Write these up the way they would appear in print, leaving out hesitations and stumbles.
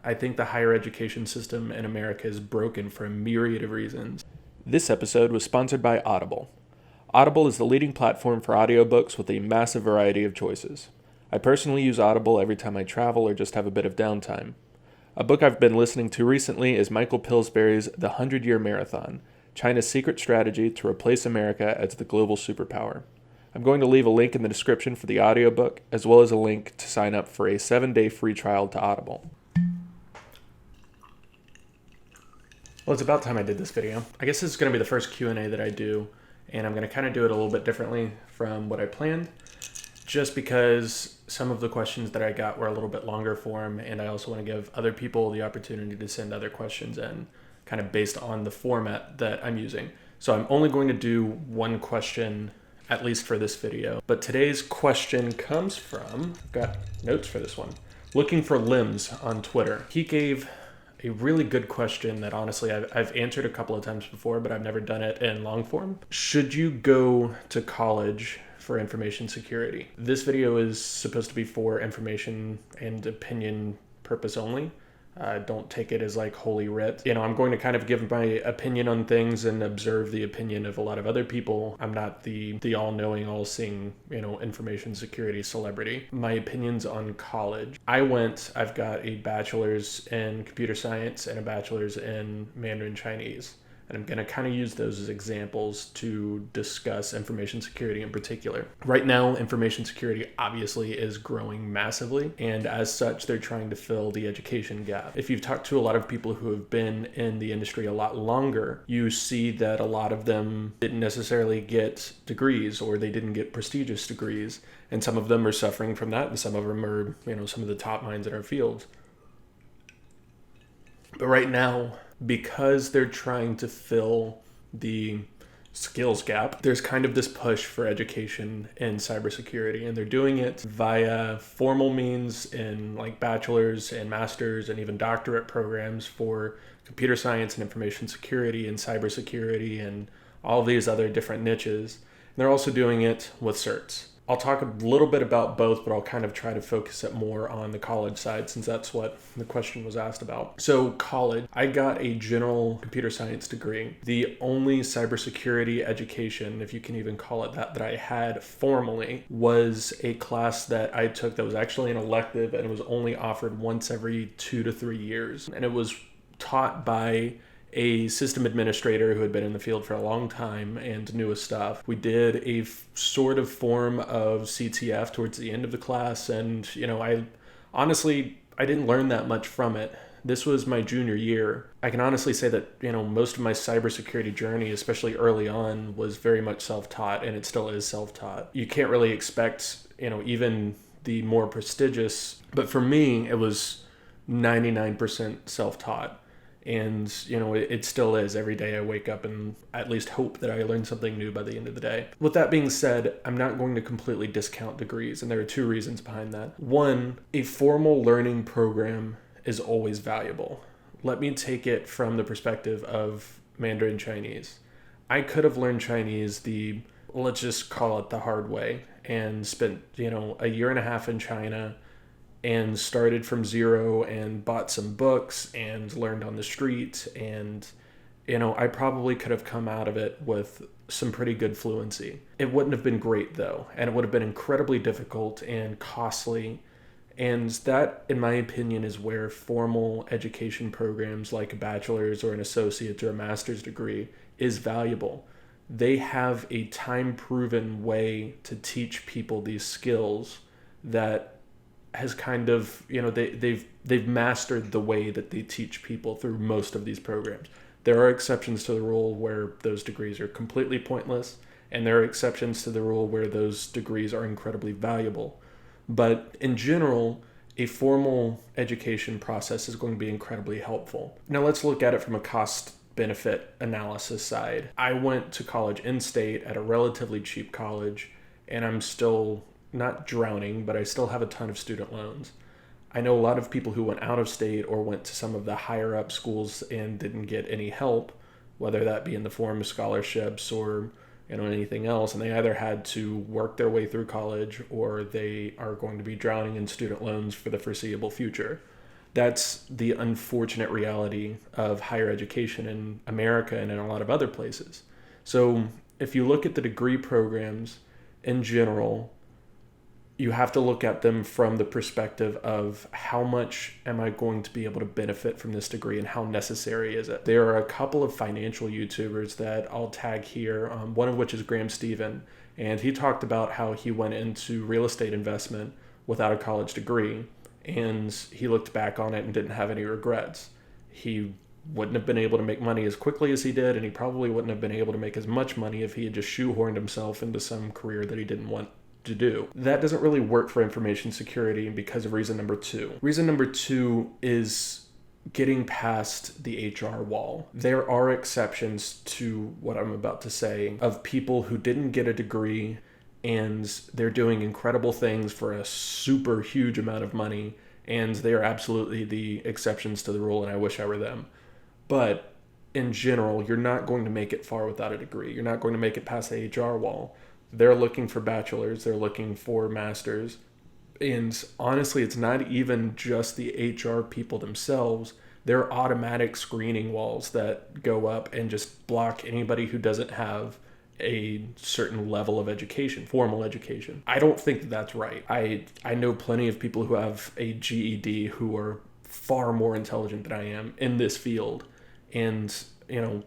I think the higher education system in America is broken for a myriad of reasons. This episode was sponsored by Audible. Audible is the leading platform for audiobooks with a massive variety of choices. I personally use Audible every time I travel or just have a bit of downtime. A book I've been listening to recently is Michael Pillsbury's The 100-Year Marathon, China's Secret Strategy to Replace America as the Global Superpower. I'm going to leave a link in the description for the audiobook, as well as a link to sign up for a 7-day free trial to Audible. Well, it's about time I did this video. I guess this is going to be the first Q&A that I do, and I'm going to kind of do it a little bit differently from what I planned, just because some of the questions that I got were a little bit longer form, and I also want to give other people the opportunity to send other questions in, kind of based on the format that I'm using. So I'm only going to do one question, at least for this video. But today's question comes from, I've got notes for this one, Looking for Limbs on Twitter. He gave a really good question that honestly I've answered a couple of times before, but I've never done it in long form. Should you go to college for information security? This video is supposed to be for information and opinion purpose only. Don't take it as like holy writ. I'm going to kind of give my opinion on things and observe the opinion of a lot of other people. I'm not the all-knowing, all-seeing, information security celebrity. My opinions on college. I've got a bachelor's in computer science and a bachelor's in Mandarin Chinese. And I'm going to kind of use those as examples to discuss information security in particular. Right now, information security obviously is growing massively, and as such, they're trying to fill the education gap. If you've talked to a lot of people who have been in the industry a lot longer, you see that a lot of them didn't necessarily get degrees, or they didn't get prestigious degrees, and some of them are suffering from that, and some of them are, some of the top minds in our field. But right now, because they're trying to fill the skills gap, there's kind of this push for education in cybersecurity, and they're doing it via formal means in like bachelor's and master's and even doctorate programs for computer science and information security and cybersecurity and all these other different niches. And they're also doing it with certs. I'll talk a little bit about both, but I'll kind of try to focus it more on the college side since that's what the question was asked about. So college, I got a general computer science degree. The only cybersecurity education, if you can even call it that I had formally was a class that I took that was actually an elective, and it was only offered once every 2 to 3 years. And it was taught by a system administrator who had been in the field for a long time and knew his stuff. We did a sort of form of CTF towards the end of the class, and I didn't learn that much from it. This was my junior year. I can honestly say that most of my cybersecurity journey, especially early on, was very much self-taught, and it still is self-taught. You can't really expect even the more prestigious, but for me it was 99% self-taught. And, it still is. Every day I wake up and at least hope that I learn something new by the end of the day. With that being said, I'm not going to completely discount degrees, and there are two reasons behind that. One, a formal learning program is always valuable. Let me take it from the perspective of Mandarin Chinese. I could have learned Chinese let's just call it the hard way, and spent, a year and a half in China, and started from zero and bought some books and learned on the street. And, I probably could have come out of it with some pretty good fluency. It wouldn't have been great though, and it would have been incredibly difficult and costly. And that, in my opinion, is where formal education programs like a bachelor's or an associate's or a master's degree is valuable. They have a time-proven way to teach people these skills that has kind of, they've mastered the way that they teach people through most of these programs. There are exceptions to the rule where those degrees are completely pointless, and there are exceptions to the rule where those degrees are incredibly valuable. But in general, a formal education process is going to be incredibly helpful. Now let's look at it from a cost-benefit analysis side. I went to college in-state at a relatively cheap college, and I'm still not drowning, but I still have a ton of student loans. I know a lot of people who went out of state or went to some of the higher up schools and didn't get any help, whether that be in the form of scholarships or anything else, and they either had to work their way through college or they are going to be drowning in student loans for the foreseeable future. That's the unfortunate reality of higher education in America and in a lot of other places. So if you look at the degree programs in general, you have to look at them from the perspective of how much am I going to be able to benefit from this degree and how necessary is it. There are a couple of financial YouTubers that I'll tag here, one of which is Graham Stephan, and he talked about how he went into real estate investment without a college degree, and he looked back on it and didn't have any regrets. He wouldn't have been able to make money as quickly as he did, and he probably wouldn't have been able to make as much money if he had just shoehorned himself into some career that he didn't want to do. That doesn't really work for information security because of reason number two. Reason number two is getting past the HR wall. There are exceptions to what I'm about to say of people who didn't get a degree and they're doing incredible things for a super huge amount of money, and they are absolutely the exceptions to the rule, and I wish I were them. But in general, you're not going to make it far without a degree. You're not going to make it past the HR wall. They're looking for bachelors, they're looking for masters. And honestly, it's not even just the HR people themselves. There are automatic screening walls that go up and just block anybody who doesn't have a certain level of education, formal education. I don't think that's right. I know plenty of people who have a GED who are far more intelligent than I am in this field. And,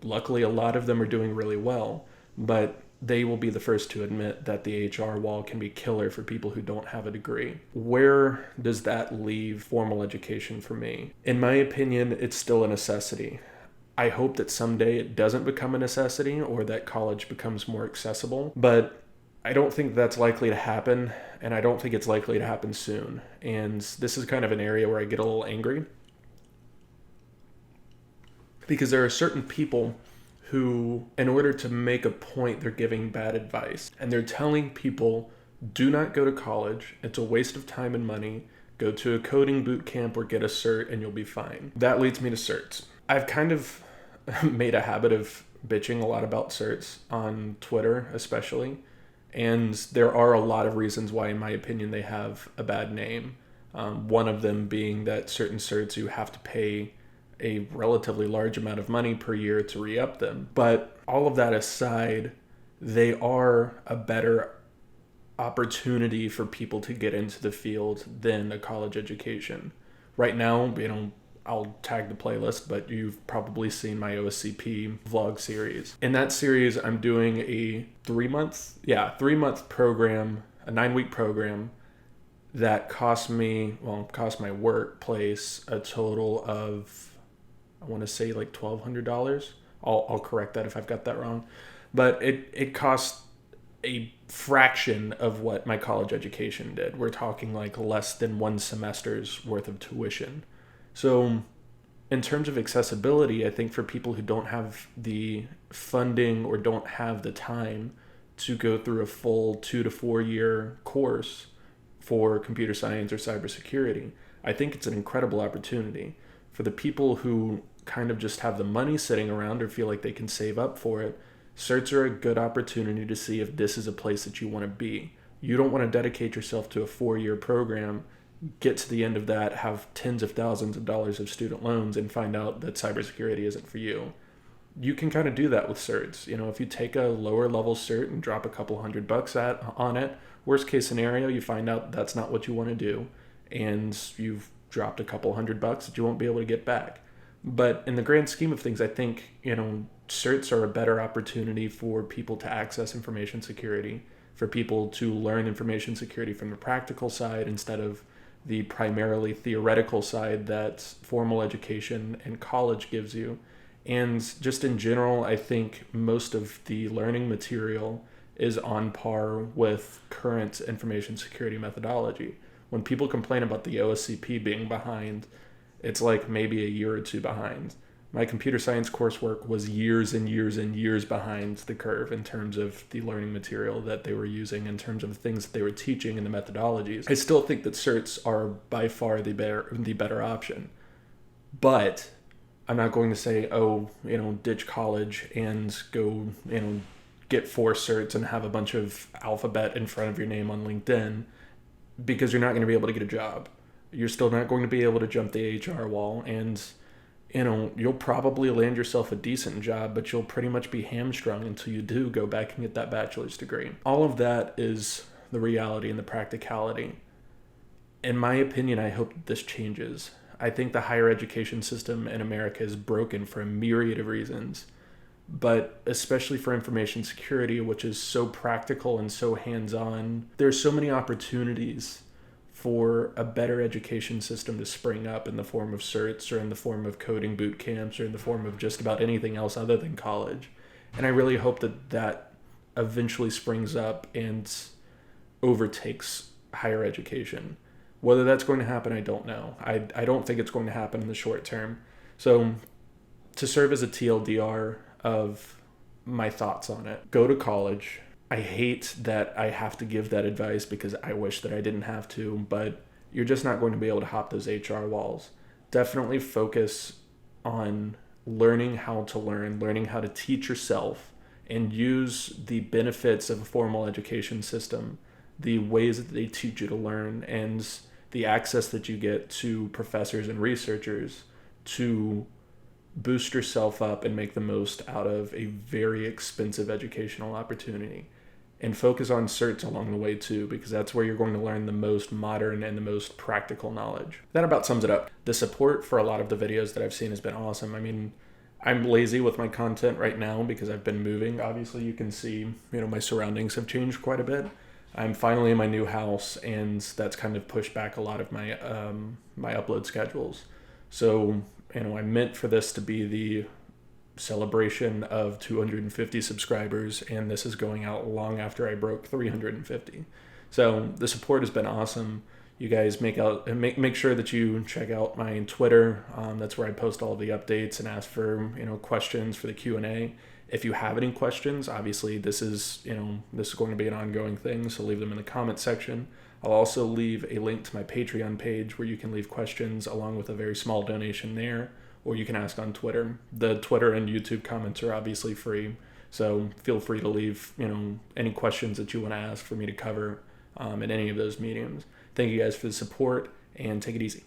luckily a lot of them are doing really well. But they will be the first to admit that the HR wall can be killer for people who don't have a degree. Where does that leave formal education for me? In my opinion, it's still a necessity. I hope that someday it doesn't become a necessity or that college becomes more accessible, but I don't think that's likely to happen, and I don't think it's likely to happen soon. And this is kind of an area where I get a little angry because there are certain people who, in order to make a point, they're giving bad advice. And they're telling people, do not go to college. It's a waste of time and money. Go to a coding boot camp or get a cert and you'll be fine. That leads me to certs. I've kind of made a habit of bitching a lot about certs on Twitter, especially. And there are a lot of reasons why, in my opinion, they have a bad name. One of them being that certain certs you have to pay a relatively large amount of money per year to re-up them. But all of that aside, they are a better opportunity for people to get into the field than a college education. Right now, I'll tag the playlist, but you've probably seen my OSCP vlog series. In that series, I'm doing a 3-month program, a 9-week program that cost my workplace a total of, I want to say like $1,200. I'll correct that if I've got that wrong. But it cost a fraction of what my college education did. We're talking like less than one semester's worth of tuition. So in terms of accessibility, I think for people who don't have the funding or don't have the time to go through a full 2 to 4 year course for computer science or cybersecurity, I think it's an incredible opportunity. For the people who kind of just have the money sitting around or feel like they can save up for it, certs are a good opportunity to see if this is a place that you want to be. You don't want to dedicate yourself to a 4-year program, get to the end of that, have tens of thousands of dollars of student loans, and find out that cybersecurity isn't for you. You can kind of do that with certs. If you take a lower level cert and drop a couple $100 on it, worst case scenario, you find out that's not what you want to do, and you've dropped a couple $100 that you won't be able to get back. But in the grand scheme of things, I think, certs are a better opportunity for people to access information security, for people to learn information security from the practical side instead of the primarily theoretical side that formal education and college gives you. And just in general, I think most of the learning material is on par with current information security methodology. When people complain about the OSCP being behind, it's like maybe a year or two behind. My computer science coursework was years and years and years behind the curve in terms of the learning material that they were using, in terms of the things that they were teaching and the methodologies. I still think that certs are by far the better option. But I'm not going to say, ditch college and go, get 4 certs and have a bunch of alphabet in front of your name on LinkedIn, because you're not going to be able to get a job. You're still not going to be able to jump the HR wall, and you'll probably land yourself a decent job, but you'll pretty much be hamstrung until you do go back and get that bachelor's degree. All of that is the reality and the practicality. In my opinion, I hope this changes. I think the higher education system in America is broken for a myriad of reasons, but especially for information security, which is so practical and so hands-on, there's so many opportunities for a better education system to spring up in the form of certs or in the form of coding boot camps or in the form of just about anything else other than college. And I really hope that eventually springs up and overtakes higher education. Whether that's going to happen, I don't know. I don't think it's going to happen in the short term. So to serve as a TLDR of my thoughts on it, go to college. I hate that I have to give that advice because I wish that I didn't have to, but you're just not going to be able to hop those HR walls. Definitely focus on learning how to learn, learning how to teach yourself, and use the benefits of a formal education system, the ways that they teach you to learn, and the access that you get to professors and researchers to boost yourself up and make the most out of a very expensive educational opportunity. And focus on certs along the way too, because that's where you're going to learn the most modern and the most practical knowledge. That about sums it up. The support for a lot of the videos that I've seen has been awesome. I mean, I'm lazy with my content right now because I've been moving. Obviously, you can see, my surroundings have changed quite a bit. I'm finally in my new house, and that's kind of pushed back a lot of my my upload schedules. So, I meant for this to be the celebration of 250 subscribers, and this is going out long after I broke 350. So the support has been awesome. You guys make sure that you check out my Twitter. That's where I post all the updates and ask for questions for the Q&A. If you have any questions, obviously this is going to be an ongoing thing, so leave them in the comment section. I'll also leave a link to my Patreon page where you can leave questions along with a very small donation there, or you can ask on Twitter. The Twitter and YouTube comments are obviously free, so feel free to leave any questions that you want to ask for me to cover in any of those mediums. Thank you guys for the support, and take it easy.